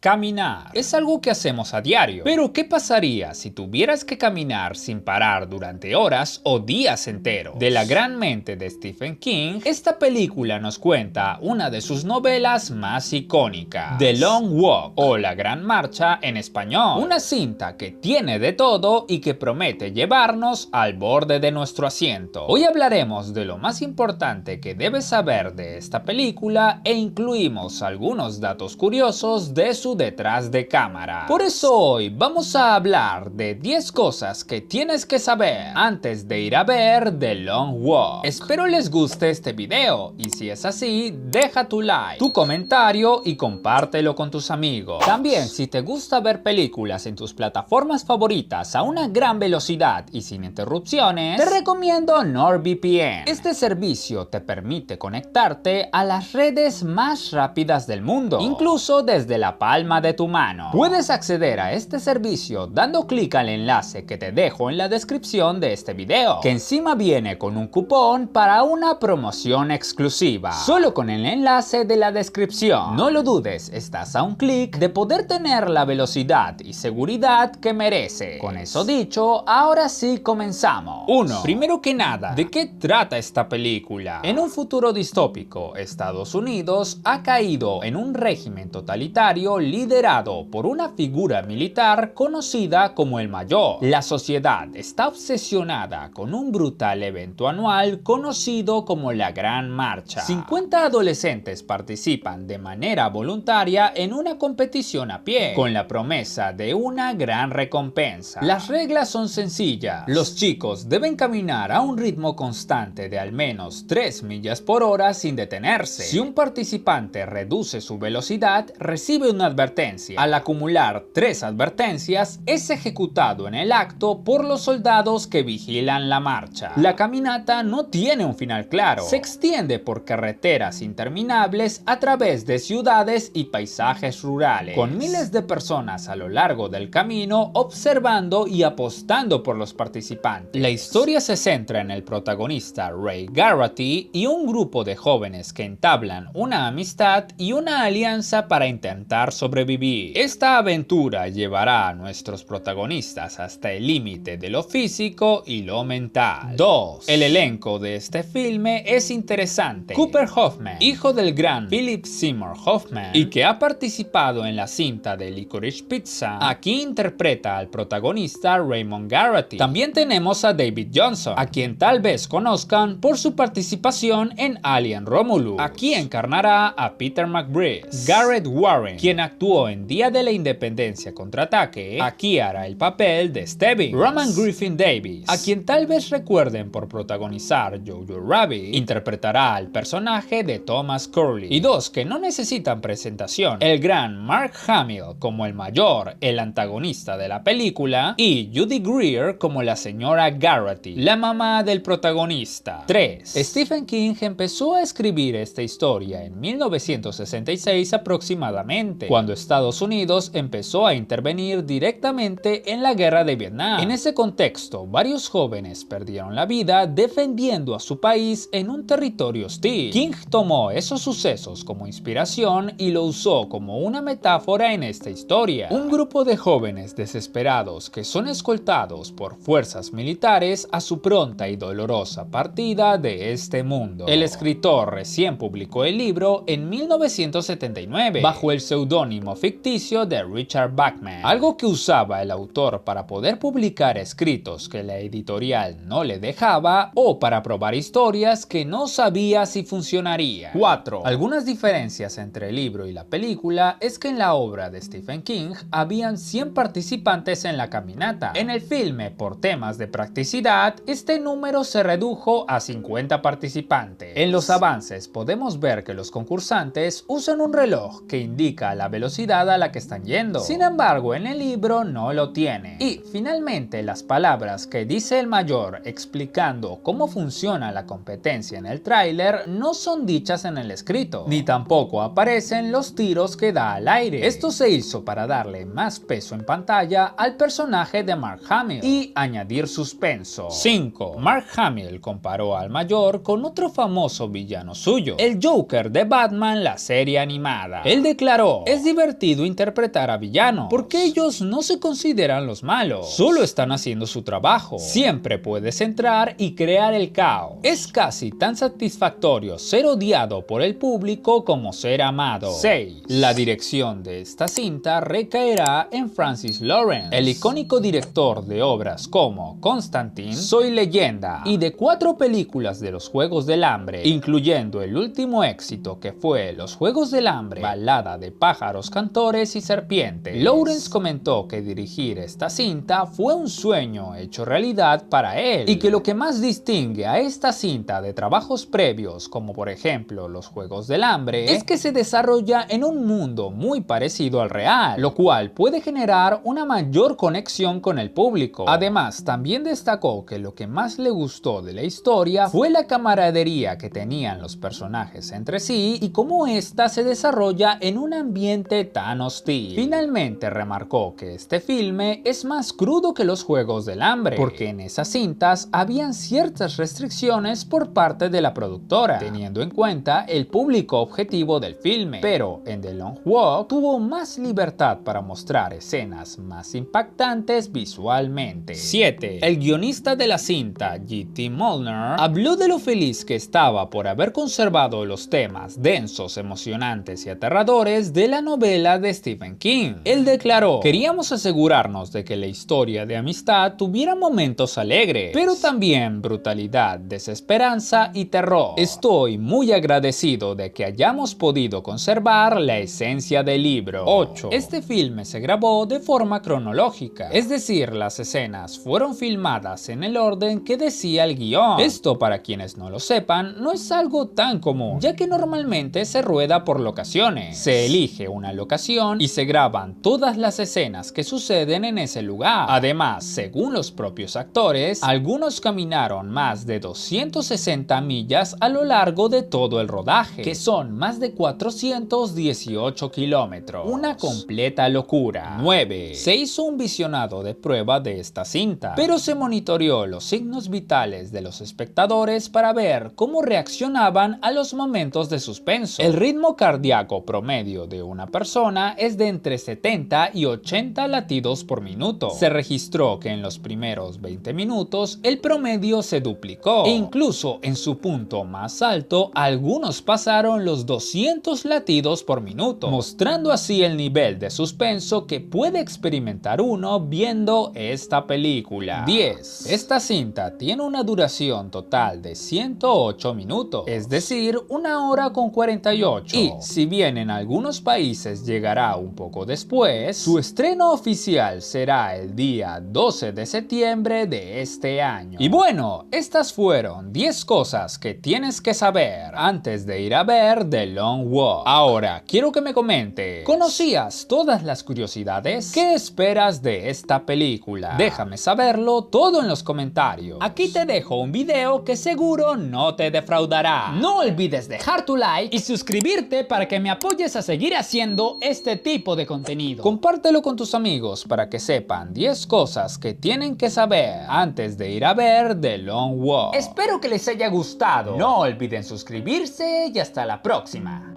Caminar es algo que hacemos a diario, pero ¿qué pasaría si tuvieras que caminar sin parar durante horas o días enteros? De la gran mente de Stephen King, esta película nos cuenta una de sus novelas más icónicas, The Long Walk o La Gran Marcha en español, una cinta que tiene de todo y que promete llevarnos al borde de nuestro asiento. Hoy hablaremos de lo más importante que debes saber de esta película e incluimos algunos datos curiosos de su detrás de cámara. Por eso hoy vamos a hablar de 10 cosas que tienes que saber antes de ir a ver The Long Walk. Espero les guste este video y si es así, deja tu like, tu comentario y compártelo con tus amigos. También si te gusta ver películas en tus plataformas favoritas a una gran velocidad y sin interrupciones, te recomiendo NordVPN. Este servicio te permite conectarte a las redes más rápidas del mundo, incluso desde la palma de tu mano. Puedes acceder a este servicio dando clic al enlace que te dejo en la descripción de este video, que encima viene con un cupón para una promoción exclusiva. Solo con el enlace de la descripción. No lo dudes, estás a un clic de poder tener la velocidad y seguridad que mereces. Con eso dicho, ahora sí comenzamos. 1. Primero que nada, ¿de qué trata esta película? En un futuro distópico, Estados Unidos ha caído en un régimen totalitario liderado por una figura militar conocida como el Mayor. La sociedad está obsesionada con un brutal evento anual conocido como la Gran Marcha. 50 adolescentes participan de manera voluntaria en una competición a pie, con la promesa de una gran recompensa. Las reglas son sencillas. Los chicos deben caminar a un ritmo constante de al menos 3 millas por hora sin detenerse. Si un participante reduce su velocidad, recibe una advertencia. Al acumular 3 advertencias, es ejecutado en el acto por los soldados que vigilan la marcha. La caminata no tiene un final claro. Se extiende por carreteras interminables a través de ciudades y paisajes rurales, con miles de personas a lo largo del camino observando y apostando por los participantes. La historia se centra en el protagonista Ray Garrity y un grupo de jóvenes que entablan una amistad y una alianza para intentar sobrevivir. Esta aventura llevará a nuestros protagonistas hasta el límite de lo físico y lo mental. 2. El elenco de este filme es interesante. Cooper Hoffman, hijo del gran Philip Seymour Hoffman y que ha participado en la cinta de Licorice Pizza, aquí interpreta al protagonista Raymond Garrity. También tenemos a David Johnson, a quien tal vez conozcan por su participación en Alien Romulus. Aquí encarnará a Peter McBride. Garrett Warren, quien actuó en Día de la Independencia Contraataque, aquí hará el papel de Stebbins. Roman Griffin Davis, a quien tal vez recuerden por protagonizar Jojo Rabbit, interpretará al personaje de Thomas Curley. Y dos que no necesitan presentación, el gran Mark Hamill como el Mayor, el antagonista de la película, y Judy Greer como la señora Garrity, la mamá del protagonista. 3. Stephen King empezó a escribir esta historia en 1966 aproximadamente, cuando Estados Unidos empezó a intervenir directamente en la guerra de Vietnam. En ese contexto, varios jóvenes perdieron la vida defendiendo a su país en un territorio hostil. King tomó esos sucesos como inspiración y lo usó como una metáfora en esta historia. Un grupo de jóvenes desesperados que son escoltados por fuerzas militares a su pronta y dolorosa partida de este mundo. El escritor recién publicó el libro en 1979 bajo el seudónimo ficticio de Richard Bachman, algo que usaba el autor para poder publicar escritos que la editorial no le dejaba o para probar historias que no sabía si funcionaría. 4. Algunas diferencias entre el libro y la película es que en la obra de Stephen King habían 100 participantes en la caminata. En el filme, por temas de practicidad, este número se redujo a 50 participantes. En los avances podemos ver que los concursantes usan un reloj que indica la velocidad a la que están yendo. Sin embargo, en el libro no lo tiene. Y finalmente, las palabras que dice el Mayor explicando cómo funciona la competencia en el tráiler no son dichas en el escrito, ni tampoco aparecen los tiros que da al aire. Esto se hizo para darle más peso en pantalla al personaje de Mark Hamill y añadir suspenso. 5. Mark Hamill comparó al Mayor con otro famoso villano suyo, el Joker de Batman, la serie animada. Él declaró: "Es divertido divertido interpretar a villanos, porque ellos no se consideran los malos, solo están haciendo su trabajo. Siempre puedes entrar y crear el caos. Es casi tan satisfactorio ser odiado por el público como ser amado. 6. La dirección de esta cinta recaerá en Francis Lawrence, el icónico director de obras como Constantine, Soy Leyenda y de 4 películas de los Juegos del Hambre, incluyendo el último éxito que fue Los Juegos del Hambre, balada de pájaros, cantores y serpientes. Lawrence comentó que dirigir esta cinta fue un sueño hecho realidad para él y que lo que más distingue a esta cinta de trabajos previos, como por ejemplo Los Juegos del Hambre, es que se desarrolla en un mundo muy parecido al real, lo cual puede generar una mayor conexión con el público. Además, también destacó que lo que más le gustó de la historia fue la camaradería que tenían los personajes entre sí y cómo ésta se desarrolla en un ambiente tan hostil. Finalmente remarcó que este filme es más crudo que Los Juegos del Hambre, porque en esas cintas habían ciertas restricciones por parte de la productora, teniendo en cuenta el público objetivo del filme, pero en The Long Walk tuvo más libertad para mostrar escenas más impactantes visualmente. 7. El guionista de la cinta, J.T. Molnar, habló de lo feliz que estaba por haber conservado los temas densos, emocionantes y aterradores de la novela de Stephen King. Él declaró: "Queríamos asegurarnos de que la historia de amistad tuviera momentos alegres, pero también brutalidad, desesperanza y terror. Estoy muy agradecido de que hayamos podido conservar la esencia del libro". 8. Este filme se grabó de forma cronológica, es decir, las escenas fueron filmadas en el orden que decía el guión. Esto, para quienes no lo sepan, no es algo tan común, ya que normalmente se rueda por locaciones. Se elige una locación y se graban todas las escenas que suceden en ese lugar. Además, según los propios actores, algunos caminaron más de 260 millas a lo largo de todo el rodaje, que son más de 418 kilómetros. Una completa locura. 9. Se hizo un visionado de prueba de esta cinta, pero se monitoreó los signos vitales de los espectadores para ver cómo reaccionaban a los momentos de suspenso. El ritmo cardíaco promedio de una persona es de entre 70 y 80 latidos por minuto. Se registró que en los primeros 20 minutos el promedio se duplicó e incluso en su punto más alto algunos pasaron los 200 latidos por minuto, mostrando así el nivel de suspenso que puede experimentar uno viendo esta película. 10. Esta cinta tiene una duración total de 108 minutos, es decir, 1 hora con 48. Y si bien en algunos países llegará un poco después, su estreno oficial será el día 12 de septiembre de este año. Y bueno, estas fueron 10 cosas que tienes que saber antes de ir a ver The Long Walk. Ahora, quiero que me comentes, ¿conocías todas las curiosidades? ¿Qué esperas de esta película? Déjame saberlo todo en los comentarios. Aquí te dejo un video que seguro no te defraudará. No olvides dejar tu like y suscribirte para que me apoyes a seguir haciendo este tipo de contenido. Compártelo con tus amigos para que sepan 10 cosas que tienen que saber antes de ir a ver The Long Walk. Espero que les haya gustado. No olviden suscribirse y hasta la próxima.